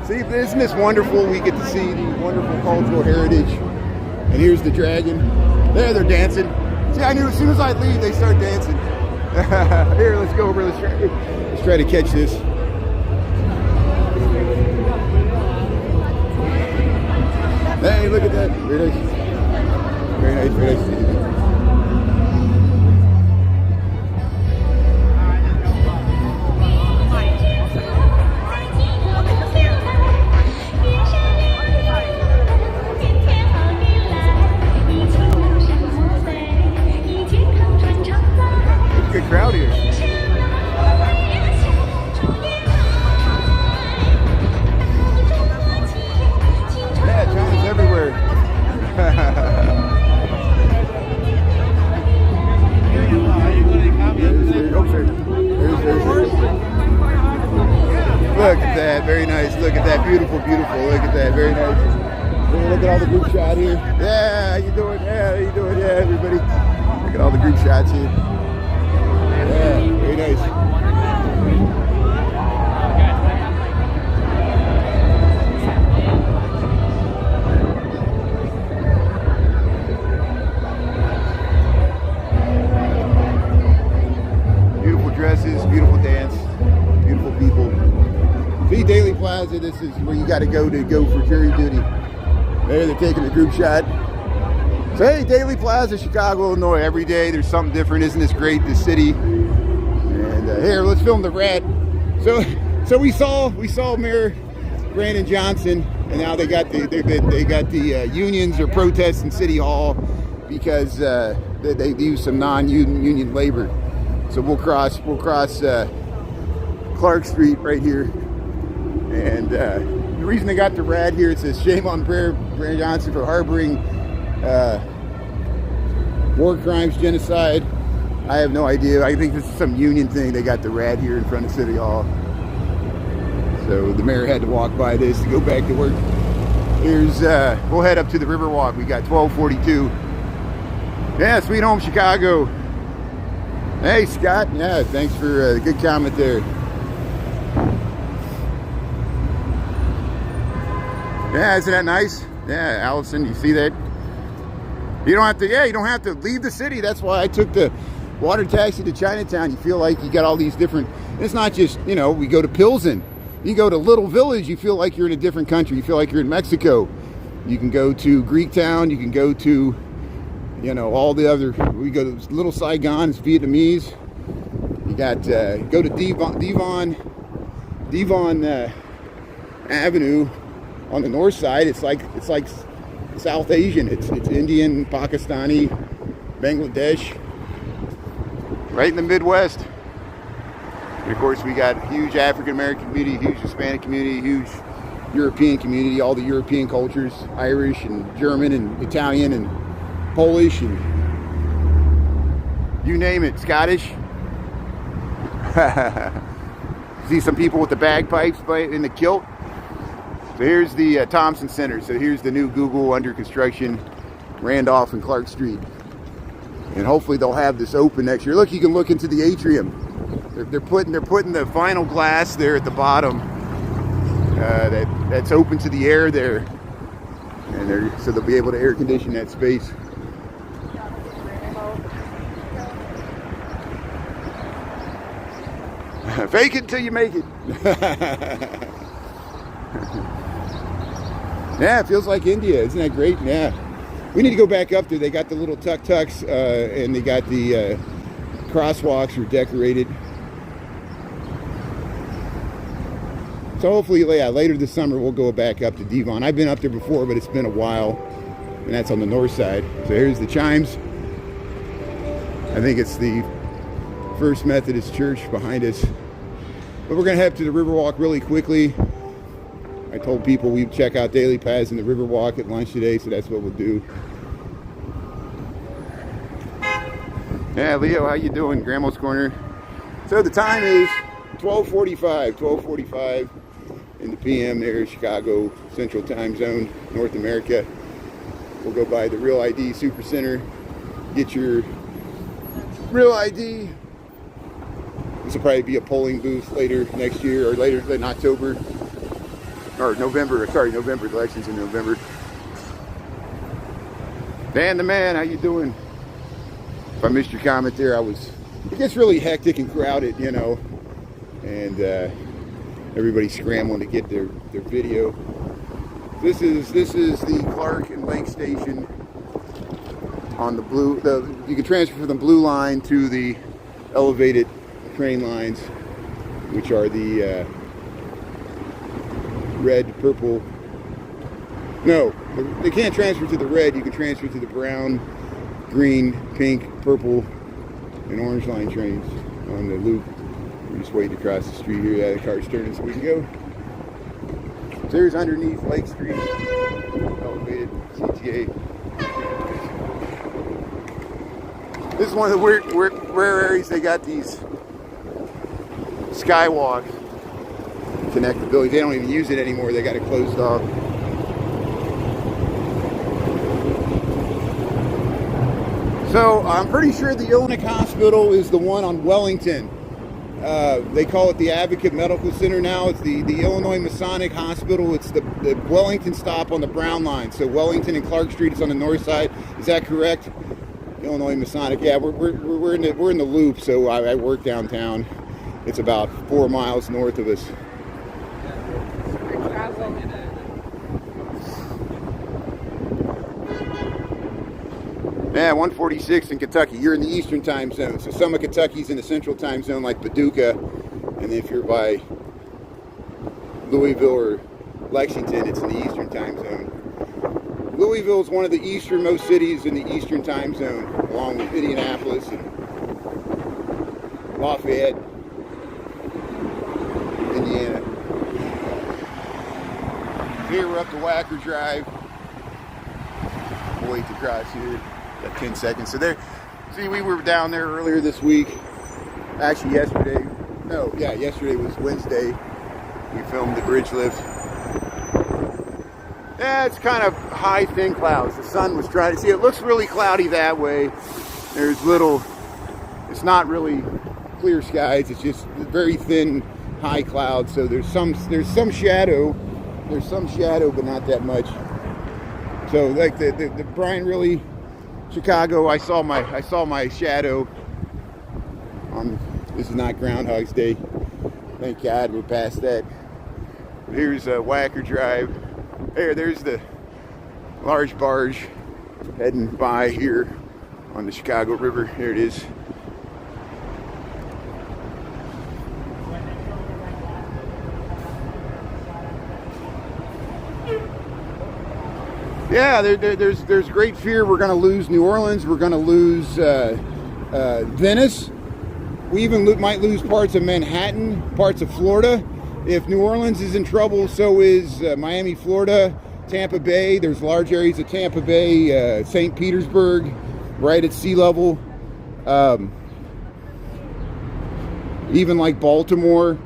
Speaker 1: See, isn't this wonderful? We get to see the wonderful cultural heritage. And here's the dragon. There, they're dancing. See, I knew as soon as I leave, they start dancing. Here, let's go over. Let's try to catch this. Hey, look at that. Very nice. Very nice, very nice. Good crowd here. Yeah, China's everywhere. Look at that, very nice. Look at that, beautiful, beautiful. Look at that, very nice. Look at all the group shot here. Yeah, how you doing? Yeah, how you doing? Yeah, everybody. Look at all the group shots here. Yeah, very nice. Beautiful dresses, beautiful dance, beautiful people. See, Daily Plaza, this is where you got to go for jury duty. There, they're taking a group shot. So hey, Daily Plaza, Chicago, Illinois. Every day there's something different. Isn't this great, this city? And here, let's film the rat. So we saw Mayor Brandon Johnson, and now they got the unions or protests in City Hall because they use some non-union labor. So we'll cross Clark Street right here, and the reason they got the rat here, it says shame on Brandon Johnson for harboring war crimes, genocide, I have no idea. I think this is some union thing. They got the rat here in front of City Hall. So the mayor had to walk by this to go back to work. Here's, we'll head up to the Riverwalk. We got 1242. Yeah, Sweet Home Chicago. Hey, Scott. Yeah, thanks for the good comment there. Yeah, isn't that nice? Yeah, Allison, you see that? You don't have to, yeah, you don't have to leave the city. That's why I took the water taxi to Chinatown. You feel like you got all these different, it's not just, you know, we go to Pilsen. You go to Little Village, you feel like you're in a different country. You feel like you're in Mexico. You can go to Greektown. You can go to, you know, all the other, we go to Little Saigon, it's Vietnamese. You got, go to Devon Avenue on the north side. It's like South Asian. It's Indian, Pakistani, Bangladesh, right in the Midwest. And of course, we got a huge African American community, huge Hispanic community, huge European community, all the European cultures, Irish and German and Italian and Polish and you name it, Scottish. See some people with the bagpipes in the kilt. So here's the Thompson Center. So here's the new Google under construction, Randolph and Clark Street. And hopefully they'll have this open next year. Look, you can look into the atrium. They're putting the final glass there at the bottom. That's open to the air there, and so they'll be able to air condition that space. Fake it till you make it. Yeah, it feels like India. Isn't that great? Yeah. We need to go back up there. They got the little tuk-tuks, and they got the crosswalks are decorated. So hopefully, yeah, later this summer we'll go back up to Devon. I've been up there before, but it's been a while, and that's on the north side. So here's the chimes. I think it's the First Methodist Church behind us. But we're going to head to the Riverwalk really quickly. I told people we'd check out Daily Paths and the Riverwalk at lunch today, so that's what we'll do. Yeah, Leo, how you doing? Grandma's Corner. So the time is 12:45 in the PM there, Chicago Central Time Zone, North America. We'll go by the Real ID Super Center, get your Real ID. This will probably be a polling booth later next year, or later in October, or November. Sorry, November. The election's in November. Dan the man, how you doing? If I missed your comment there, it gets really hectic and crowded, you know, and everybody's scrambling to get their video. This is the Clark and Lake Station on the blue. You can transfer from the blue line to the elevated train lines, which are the red, purple. No, they can't transfer to the red. You can transfer to the brown, green, pink, purple, and orange line trains on the loop. We're just waiting to cross the street here. Yeah, the car's turning so we can go. So there's underneath Lake Street, elevated CTA. This is one of the rare areas they got these skywalks connect the buildings. They don't even use it anymore. They got it closed off. So I'm pretty sure the Illinois Hospital is the one on Wellington. They call it the Advocate Medical Center now. It's the Illinois Masonic Hospital. It's the Wellington stop on the Brown line. So Wellington and Clark Street is on the north side. Is that correct? Illinois Masonic. Yeah, we're in the loop. So I work downtown. It's about 4 miles north of us. Yeah, 146 in Kentucky. You're in the Eastern Time Zone. So some of Kentucky's in the Central Time Zone, like Paducah. And then if you're by Louisville or Lexington, it's in the Eastern Time Zone. Louisville is one of the easternmost cities in the Eastern Time Zone, along with Indianapolis and Lafayette, Indiana. Here we're up to Wacker Drive. We'll wait to cross here. Got 10 seconds. So See, we were down there earlier this week. Actually, yesterday. No, yeah, yesterday was Wednesday. We filmed the bridge lift. Yeah, it's kind of high, thin clouds. The sun was trying to see. It looks really cloudy that way. There's it's not really clear skies. It's just very thin, high clouds. So there's some shadow. There's some shadow, but not that much. So like the Brian really, Chicago. I saw my shadow. This is not Groundhog's Day. Thank God we're past that. Here's Whacker Drive. There's the large barge heading by here on the Chicago River. Here it is. Yeah, there's great fear we're going to lose New Orleans. We're going to lose Venice. We even might lose parts of Manhattan, parts of Florida. If New Orleans is in trouble, so is Miami, Florida, Tampa Bay. There's large areas of Tampa Bay, St. Petersburg, right at sea level. Even like Baltimore.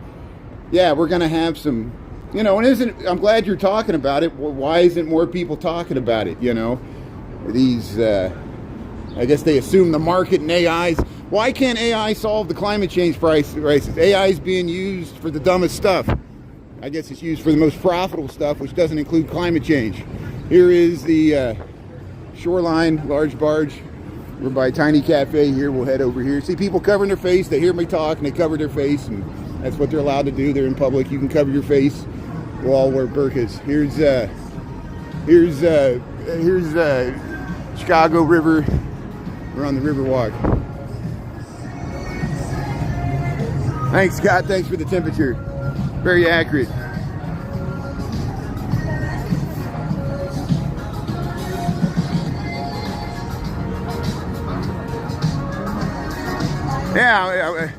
Speaker 1: Yeah, we're going to have some, you know, and I'm glad you're talking about it. Why isn't more people talking about it, you know? These, I guess they assume the market and AIs. Why can't AI solve the climate change crisis? AI is being used for the dumbest stuff. I guess it's used for the most profitable stuff, which doesn't include climate change. Here is the shoreline, large barge. We're by Tiny Cafe here. We'll head over here. See people covering their face. They hear me talk and they cover their face, and that's what they're allowed to do. They're in public. You can cover your face. We'll all wear burqas. Here's Chicago River. We're on the Riverwalk. Thanks, Scott. Thanks for the temperature. Very accurate. Yeah,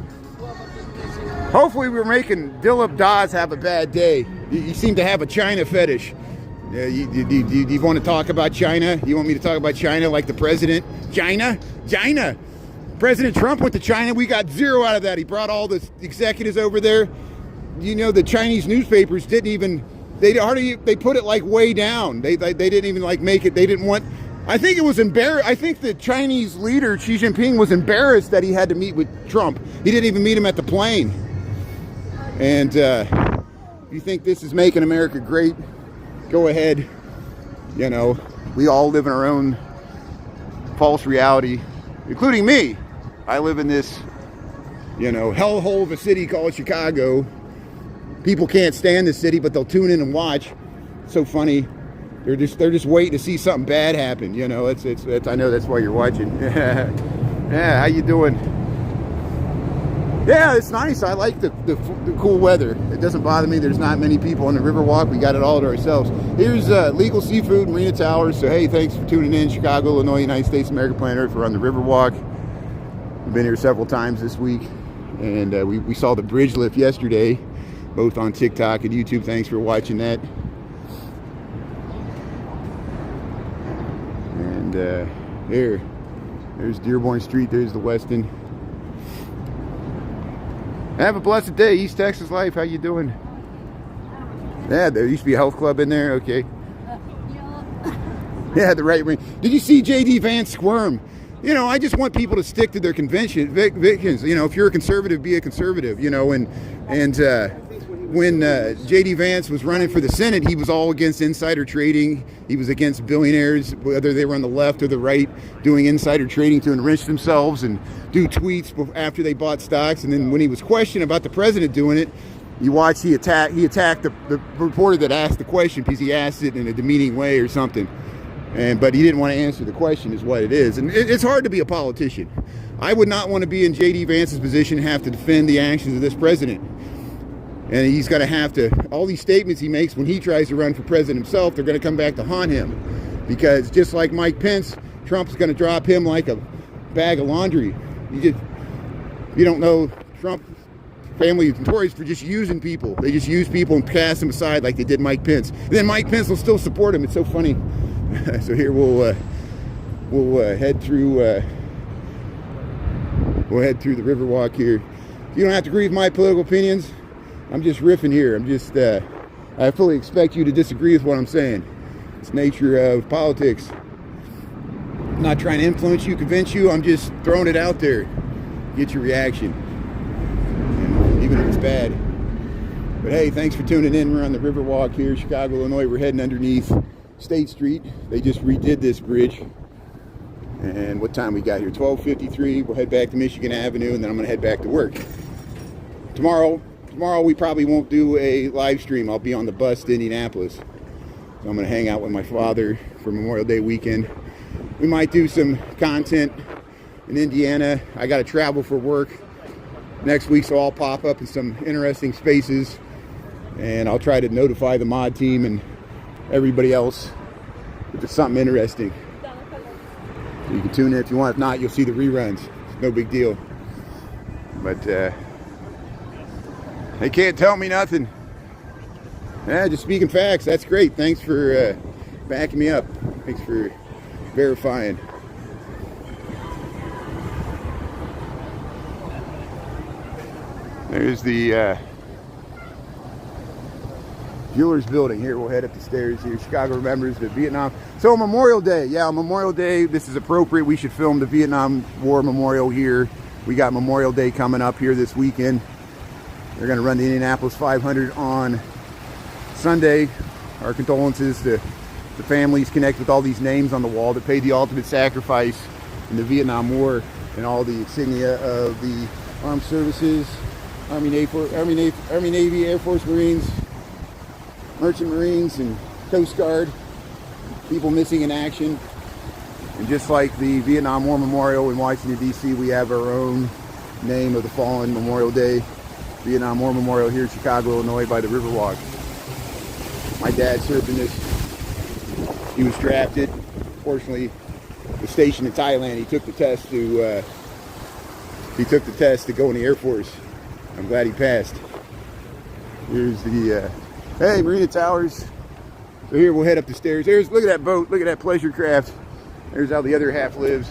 Speaker 1: hopefully we're making Dilip Das have a bad day. You seem to have a China fetish. You want to talk about China? You want me to talk about China like the president? China? President Trump went to China. We got zero out of that. He brought all the executives over there. You know, the Chinese newspapers didn't even, they put it like way down. They didn't even like make it. They didn't want, I think it was embarrassed. I think the Chinese leader, Xi Jinping, was embarrassed that he had to meet with Trump. He didn't even meet him at the plane. And you think this is making America great? Go ahead. You know, we all live in our own false reality, including me. I live in this, you know, hellhole of a city called Chicago. People can't stand the city, but they'll tune in and watch. It's so funny. They're just waiting to see something bad happen. You know, it's I know that's why you're watching. Yeah, how you doing? Yeah, it's nice. I like the cool weather. It doesn't bother me. There's not many people on the Riverwalk. We got it all to ourselves. Here's Legal Seafood, Marina Towers. So, hey, thanks for tuning in. Chicago, Illinois, United States, America, Planet Earth. We're on the Riverwalk. We've been here several times this week. And we saw the bridge lift yesterday, both on TikTok and YouTube. Thanks for watching that. And there's Dearborn Street. There's the Westin. Have a blessed day, East Texas Life. How you doing? Yeah, there used to be a health club in there. Okay. Yeah, the right wing. Did you see J.D. Vance squirm? You know, I just want people to stick to their convictions. You know, if you're a conservative, be a conservative. You know, and when J.D. Vance was running for the Senate, he was all against insider trading. He was against billionaires, whether they were on the left or the right, doing insider trading to enrich themselves and do tweets after they bought stocks. And then when he was questioned about the president doing it, you watch he attacked the reporter that asked the question because he asked it in a demeaning way or something. But he didn't want to answer the question is what it is. And it's hard to be a politician. I would not want to be in J.D. Vance's position and have to defend the actions of this president. And he's going to have to, all these statements he makes when he tries to run for president himself, they're going to come back to haunt him. Because just like Mike Pence, Trump's going to drop him like a bag of laundry. You don't know, Trump family is notorious for just using people. They just use people and cast them aside like they did Mike Pence. And then Mike Pence will still support him. It's so funny. So here we'll head through We'll head through the Riverwalk here. You don't have to agree with my political opinions. I'm just riffing here. I fully expect you to disagree with what I'm saying. It's the nature of politics. I'm not trying to influence you, convince you. I'm just throwing it out there. Get your reaction. And even if it's bad. But hey, thanks for tuning in. We're on the Riverwalk here, Chicago, Illinois. We're heading underneath State Street. They just redid this bridge. And what time we got here? 12:53. We'll head back to Michigan Avenue, and then I'm going to head back to work. Tomorrow we probably won't do a live stream. I'll be on the bus to Indianapolis. So I'm going to hang out with my father for Memorial Day weekend. We might do some content in Indiana. I got to travel for work next week, so I'll pop up in some interesting spaces, and I'll try to notify the mod team and everybody else if there's something interesting. You can tune in if you want. If not, you'll see the reruns. It's no big deal. But they can't tell me nothing. Yeah, just speaking facts. That's great. Thanks for backing me up. Thanks for verifying. There's the Jewelers Building. Here, we'll head up the stairs here. Chicago remembers the Vietnam. So Memorial Day. Yeah, Memorial Day. This is appropriate. We should film the Vietnam War Memorial here. We got Memorial Day coming up here this weekend. They're going to run the Indianapolis 500 on Sunday. Our condolences to the families connected with all these names on the wall that paid the ultimate sacrifice in the Vietnam War, and all the insignia of the armed services, Army, Navy, Air Force, Marines, Merchant Marines, and Coast Guard. People missing in action. And just like the Vietnam War Memorial in Washington, D.C., we have our own name of the fallen Memorial Day. Vietnam War Memorial here in Chicago, Illinois by the Riverwalk. My dad served in this. He was drafted. Fortunately, was stationed in Thailand. He took the test to go in the Air Force. I'm glad he passed. Here's the hey, Marina Towers. So here we'll head up the stairs. Look at that boat. Look at that pleasure craft. There's how the other half lives.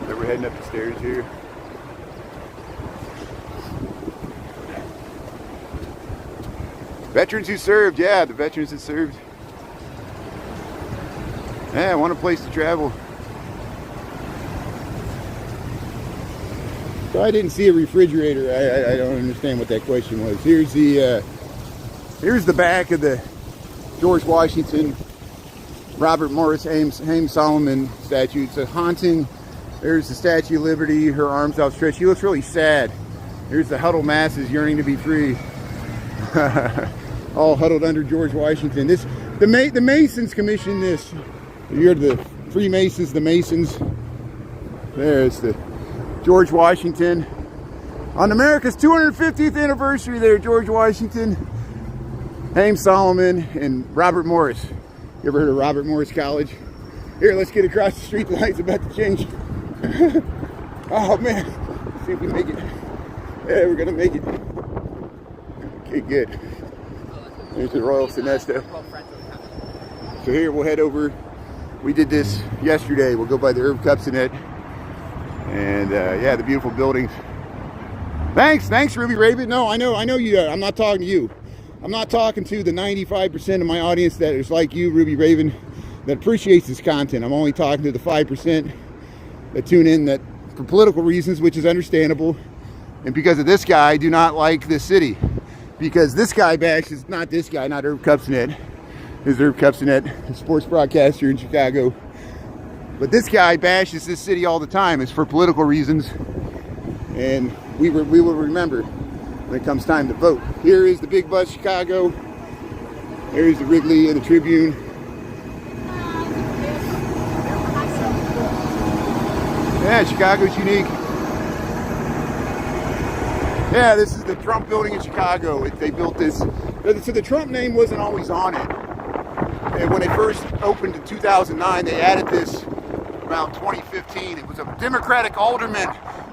Speaker 1: So we're heading up the stairs here. Veterans who served, yeah, the veterans that served. Yeah, I want a place to travel. So I didn't see a refrigerator. I don't understand what that question was. Here's the back of the George Washington, Robert Morris, Hames Solomon statue. It's a haunting. There's the Statue of Liberty, her arms outstretched. She looks really sad. Here's the huddled masses yearning to be free. All huddled under George Washington. The Masons commissioned this. You're the Freemasons, the Masons. There's the George Washington. On America's 250th anniversary there, George Washington, Hames Solomon, and Robert Morris. You ever heard of Robert Morris College? Here, let's get across the street. The light's about to change. Oh man, let's see if we make it. Yeah, we're gonna make it. Okay, good. There's the Royal Sonesta. So here we'll head over. We did this yesterday. We'll go by the Herb Cupsonet. And yeah, the beautiful buildings. Thanks, Ruby Raven. No, I know you. I'm not talking to you. I'm not talking to the 95% of my audience that is like you, Ruby Raven, that appreciates this content. I'm only talking to the 5% that tune in that for political reasons, which is understandable, and because of this guy, do not like this city. Because this guy bashes, not this guy, not Herb Cupsonet. This is Herb Cupsonet, a sports broadcaster in Chicago. But this guy bashes this city all the time. It's for political reasons. And we will remember when it comes time to vote. Here is the Big Bus Chicago. There's the Wrigley and the Tribune. Yeah, Chicago's unique. Yeah, this is the Trump building in Chicago. They built this. So the Trump name wasn't always on it. And when they first opened in 2009, they added this around 2015. It was a Democratic alderman,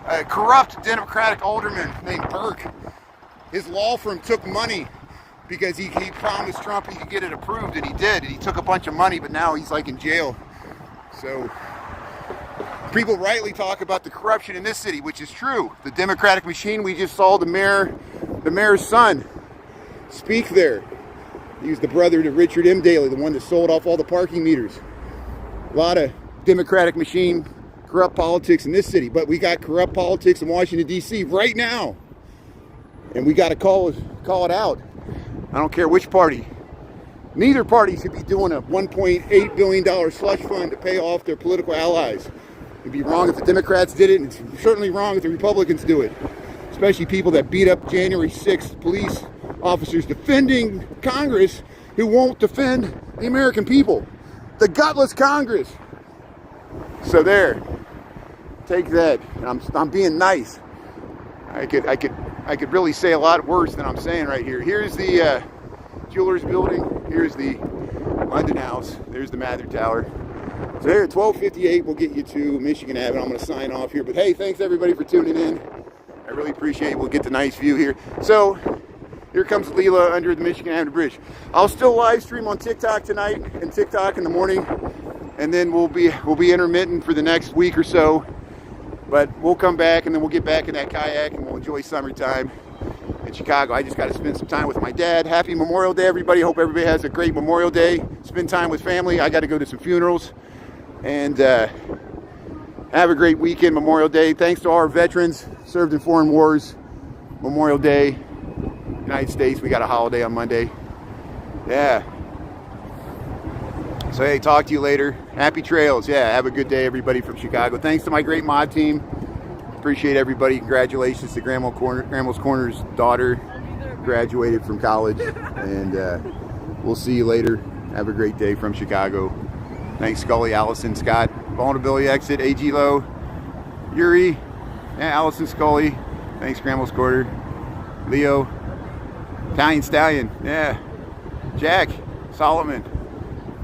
Speaker 1: a corrupt Democratic alderman named Burke. His law firm took money because he promised Trump he could get it approved, and he did. And he took a bunch of money, but now he's like in jail. So people rightly talk about the corruption in this city, which is true. The Democratic machine, we just saw the mayor's son speak there. He was the brother to Richard M. Daley, the one that sold off all the parking meters. A lot of Democratic machine, corrupt politics in this city, but we got corrupt politics in Washington, D.C. right now. And we got to call it out. I don't care which party. Neither party should be doing a $1.8 billion slush fund to pay off their political allies. It'd be wrong if the Democrats did it, and it's certainly wrong if the Republicans do it. Especially people that beat up January 6th police officers defending Congress who won't defend the American people. The gutless Congress. So there. Take that. I'm being nice. I could really say a lot worse than I'm saying right here. Here's the Jewelers Building. Here's the London House. There's the Mather Tower. So there at 12:58, we'll get you to Michigan Avenue. I'm going to sign off here. But hey, thanks everybody for tuning in. I really appreciate it. We'll get the nice view here. So here comes Leela under the Michigan Avenue Bridge. I'll still live stream on TikTok tonight and TikTok in the morning, and then we'll be intermittent for the next week or so. But we'll come back, and then we'll get back in that kayak, and we'll enjoy summertime in Chicago. I just got to spend some time with my dad. Happy Memorial Day, everybody. Hope everybody has a great Memorial Day. Spend time with family. I got to go to some funerals. And have a great weekend, Memorial Day. Thanks to all our veterans, served in foreign wars. Memorial Day, United States. We got a holiday on Monday. Yeah. So, hey, talk to you later. Happy trails. Yeah, have a good day, everybody from Chicago. Thanks to my great mod team. Appreciate everybody. Congratulations to Grandma's Corner's daughter. Graduated from college. And we'll see you later. Have a great day from Chicago. Thanks, Scully, Allison, Scott, Vulnerability Exit, AG Low, Yuri, yeah, Allison, Scully. Thanks, Grandma's Corner. Leo, Italian Stallion, yeah. Jack, Solomon.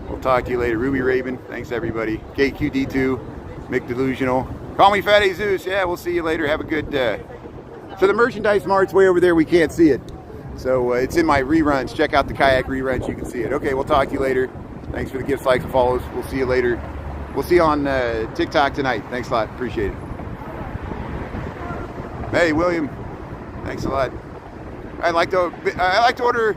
Speaker 1: We'll talk to you later. Ruby Raven, thanks everybody. KQD2, Mick Delusional. Call me Fat Jesus. Yeah, we'll see you later. Have a good So the merchandise mart's way over there. We can't see it. So it's in my reruns. Check out the kayak reruns. You can see it. Okay, we'll talk to you later. Thanks for the gifts, likes, and follows. We'll see you later. We'll see you on TikTok tonight. Thanks a lot. Appreciate it. Hey, William. Thanks a lot. I'd like to order